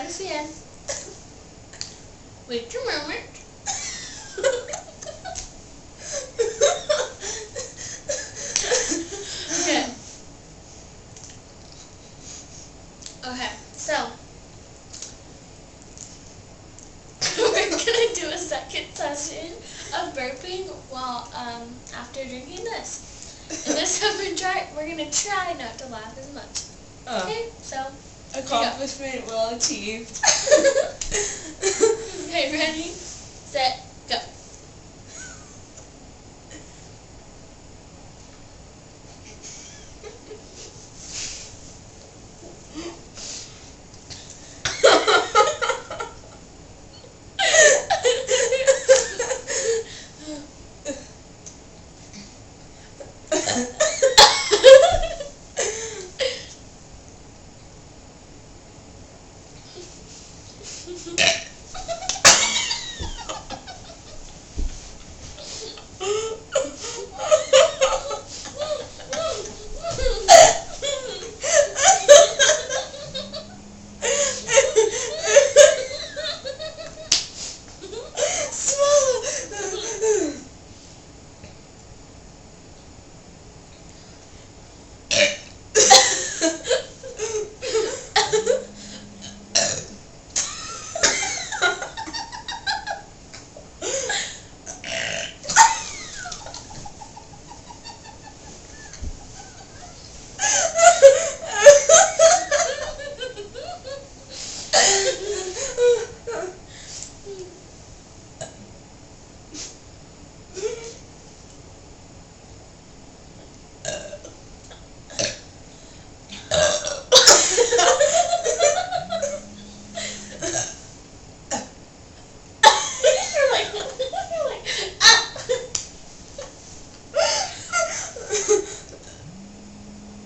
try this again. Wait a moment. Okay. Okay, so we're gonna do a second session of burping while after drinking this. And this time we're gonna try not to laugh as much. Okay, so accomplishment well achieved. Okay, ready, set, go.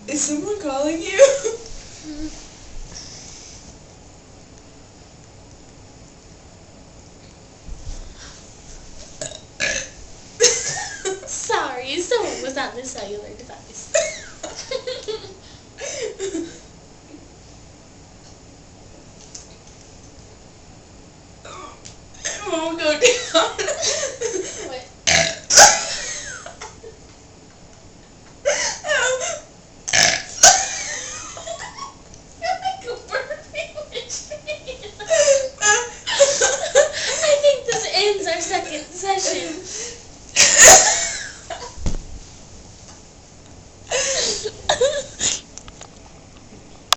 Is someone calling you? Sorry, someone was on the cellular device. It won't go down.